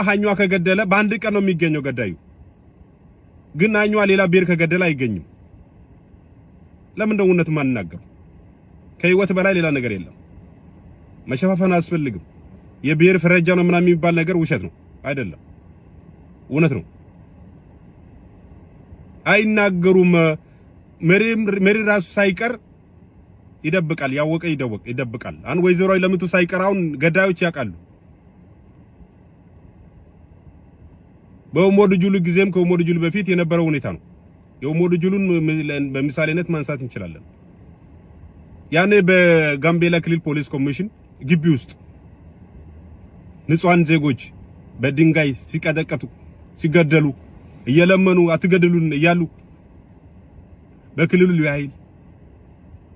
አኛዋ ከገደለ በአንድ ቀን ነው የሚገኘው ገዳዩ። ግን አኛዋ ሌላ ብሔር ከገደለ አይገኝም። ለምን ነው እውነት ማንናገር? ከህይወት በላይ ሌላ ነገር የለም። መሸፋፈን አያስፈልግም። የብሔር ፍረጃ ነው ምናምን የሚባል ነገር ውሸት ነው፣ አይደለም፣ እውነት ነው። አይናገሩም። መሪ ራሱ ሳይቀር ይደብቃል፣ ያወቀ ይደብቃል። አሁን ወይዘሮ ለምቱ ሳይቀር አሁን ገዳዮች ያውቃሉ። በኦሞድ ጁሉ ጊዜም ከኦሞድ ጁሉ በፊት የነበረው ሁኔታ ነው። የኦሞድ ጁሉን በምሳሌነት ማንሳት እንችላለን። ያኔ በጋምቤላ ክልል ፖሊስ ኮሚሽን ግቢ ውስጥ ንጹሃን ዜጎች በድንጋይ ሲቀጠቀጡ ሲገደሉ እየለመኑ አትገደሉን እያሉ በክልሉ ልዩ ኃይል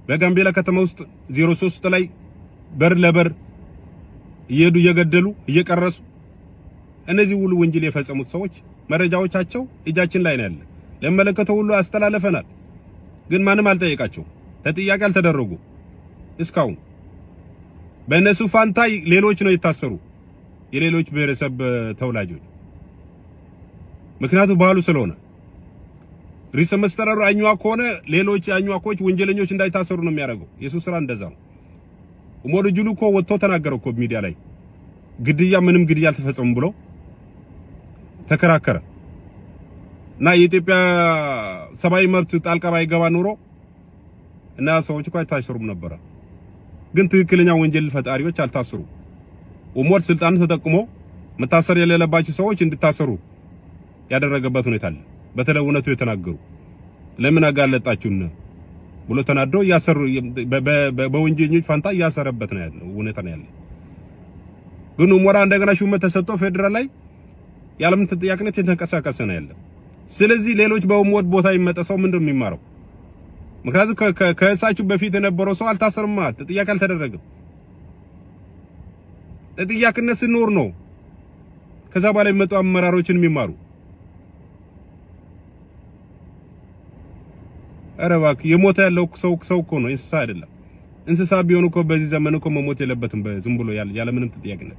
በጋምቤላ ከተማ ውስጥ 03 ላይ በር ለበር እየሄዱ እየገደሉ እየቀረሱ እነዚህ ሁሉ ወንጀል የፈጸሙት ሰዎች መረጃዎቻቸው እጃችን ላይ ነው ያለ። ለመለከተው ሁሉ አስተላለፈናል። ግን ማንም አልጠየቃቸው፣ ተጥያቄ አልተደረጉ። እስካሁን በእነሱ ፋንታ ሌሎች ነው የታሰሩ፣ የሌሎች ብሔረሰብ ተወላጆች። ምክንያቱም ባህሉ ስለሆነ ርዕሰ መስተዳድሩ አኝዋ ከሆነ ሌሎች አኝዋኮች ወንጀለኞች እንዳይታሰሩ ነው የሚያደርገው። የሱ ስራ እንደዛ ነው። ኦሞድ ጁሉ እኮ ወጥቶ ተናገረ እኮ ሚዲያ ላይ ግድያ ምንም ግድያ አልተፈጸመም ብሎ ተከራከረ። እና የኢትዮጵያ ሰብአዊ መብት ጣልቃ ባይገባ ኑሮ እና ሰዎች እኮ አይታሰሩም ነበር። ግን ትክክለኛ ወንጀል ፈጣሪዎች አልታሰሩ። ኦሞድ ስልጣን ተጠቅሞ መታሰር የሌለባቸው ሰዎች እንድታሰሩ ያደረገበት ሁኔታ አለ። በተለይ እውነቱ የተናገሩ ለምን አጋለጣችሁን ብሎ ተናዶ ያሰሩ በወንጀለኞች ፋንታ ያሰረበት ነው ያለው ሁኔታ ነው ያለው። ግን ኡሞራ እንደገና ሹመት ተሰጥቶ ፌደራል ላይ ያለምን ተጠያቂነት የተንቀሳቀሰ ነው ያለው። ስለዚህ ሌሎች በኦሞድ ቦታ ይመጣው ምንድነው የሚማረው? ምክንያቱም ከእሳቸው በፊት የነበረው ሰው አልታሰርም ማለት ተጠያቂ አልተደረገም። ተጠያቂነት ሲኖር ነው ከዛ በኋላ የሚመጡ አመራሮችን የሚማሩ። ኧረ እባክህ የሞተ ያለው ሰው እኮ ነው፣ እንስሳ አይደለም። እንስሳ ቢሆን እኮ በዚህ ዘመን እኮ መሞት የለበትም ዝም ብሎ ያለ ምንም ተጠያቂነት።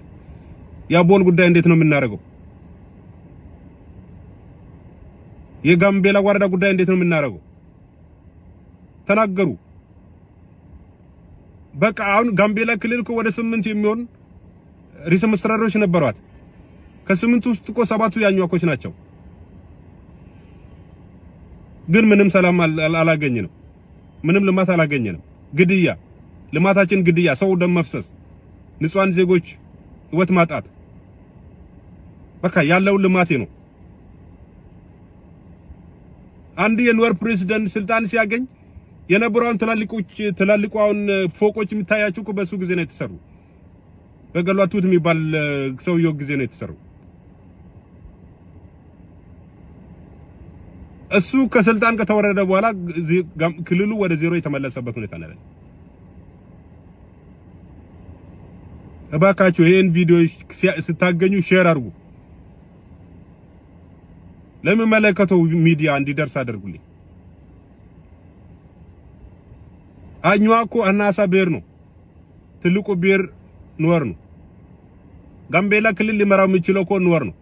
የአቦን ጉዳይ እንዴት ነው የምናደርገው? የጋምቤላ ወረዳ ጉዳይ እንዴት ነው የምናደርገው? ተናገሩ። በቃ አሁን ጋምቤላ ክልል እኮ ወደ 8 የሚሆን ርዕሰ መስተዳድሮች ነበሯት። ከ8 ውስጥ እኮ 7ቱ ያኛዋኮች ናቸው። ግን ምንም ሰላም አላገኘንም፣ ምንም ልማት አላገኘንም። ግድያ፣ ልማታችን ግድያ፣ ሰው ደም መፍሰስ፣ ንጹሃን ዜጎች ህይወት ማጣት፣ በቃ ያለው ልማቴ ነው። አንድ የኑዌር ፕሬዝዳንት ስልጣን ሲያገኝ የነበረውን ትላልቁን ፎቆች የሚታያቸው እኮ በሱ ጊዜ ነው የተሰሩ። በገሏቱት የሚባል ሰውየው ጊዜ ነው የተሰሩ። እሱ ከስልጣን ከተወረደ በኋላ ክልሉ ወደ ዜሮ የተመለሰበት ሁኔታ ነው። እባካችሁ ይሄን ቪዲዮ ስታገኙ ሼር አድርጉ፣ ለሚመለከተው ሚዲያ እንዲደርስ አድርጉልኝ። አኝዋ እኮ አናሳ ብሔር ነው፣ ትልቁ ብሔር ኑዌር ነው። ጋምቤላ ክልል ሊመራው የሚችለው እኮ ኑዌር ነው።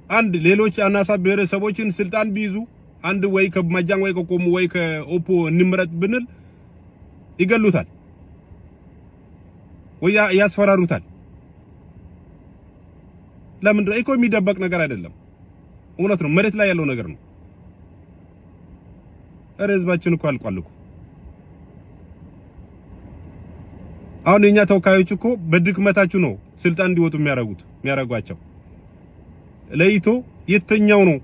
አንድ ሌሎች አናሳ ብሔረሰቦችን ስልጣን ቢይዙ አንድ ወይ ከማጃን ወይ ከቆሙ ወይ ከኦፖ እንምረጥ ብንል ይገሉታል ወይ ያስፈራሩታል። ለምን ነው እኮ የሚደበቅ ነገር አይደለም፣ እውነት ነው፣ መሬት ላይ ያለው ነገር ነው። ህዝባችን እኮ አልቋል እኮ። አሁን የኛ ተወካዮች እኮ በድክመታችሁ ነው ስልጣን እንዲወጡ የሚያረጓቸው። ለይቶ የትኛው ነው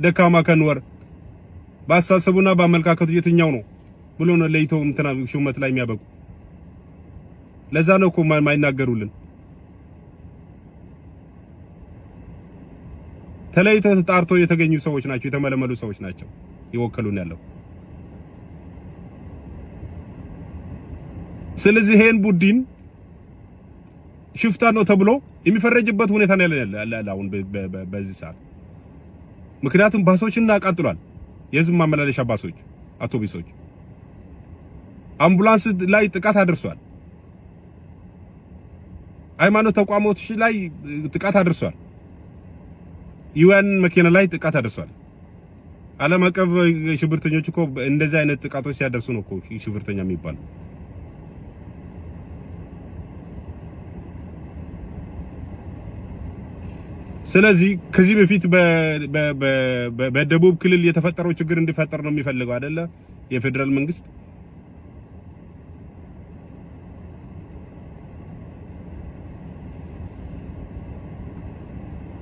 ደካማ ከኑዌር በአስተሳሰቡና በአመለካከቱ የትኛው ነው ብሎ ነው ለይቶ እንትና ሹመት ላይ የሚያበቁ። ለዛ ነው እኮ ማይናገሩልን። ተለይተው ተጣርቶ የተገኙ ሰዎች ናቸው፣ የተመለመሉ ሰዎች ናቸው ይወከሉን ያለው። ስለዚህ ይሄን ቡድን ሽፍታ ነው ተብሎ የሚፈረጅበት ሁኔታ ነው ያለው አሁን በዚህ ሰዓት። ምክንያቱም ባሶችን አቃጥሏል፣ የህዝብ ማመላለሻ ባሶች፣ አውቶቡሶች፣ አምቡላንስ ላይ ጥቃት አድርሷል። ሃይማኖት ተቋሞች ላይ ጥቃት አድርሷል። ዩኤን መኪና ላይ ጥቃት አድርሷል። ዓለም አቀፍ ሽብርተኞች እኮ እንደዚህ አይነት ጥቃቶች ሲያደርሱ ነው እኮ ሽብርተኛ የሚባለው። ስለዚህ ከዚህ በፊት በደቡብ ክልል የተፈጠረው ችግር እንዲፈጠር ነው የሚፈልገው አይደለ የፌደራል መንግስት።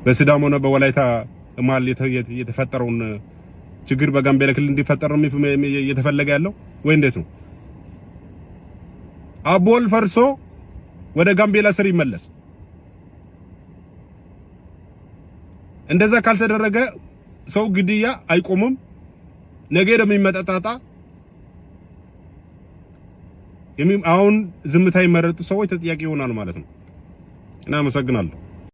በሲዳሞ ነው በወላይታ ማል የተፈጠረውን ችግር በጋምቤላ ክልል እንዲፈጠር ነው እየተፈለገ ያለው ወይ እንዴት ነው? አቦል ፈርሶ ወደ ጋምቤላ ስር ይመለስ። እንደዛ ካልተደረገ ሰው ግድያ አይቆምም። ነገ ደግሞ የሚመጣጣ አሁን ዝምታ የመረጡ ሰዎች ተጠያቂ ይሆናሉ ማለት ነው። እና አመሰግናለሁ።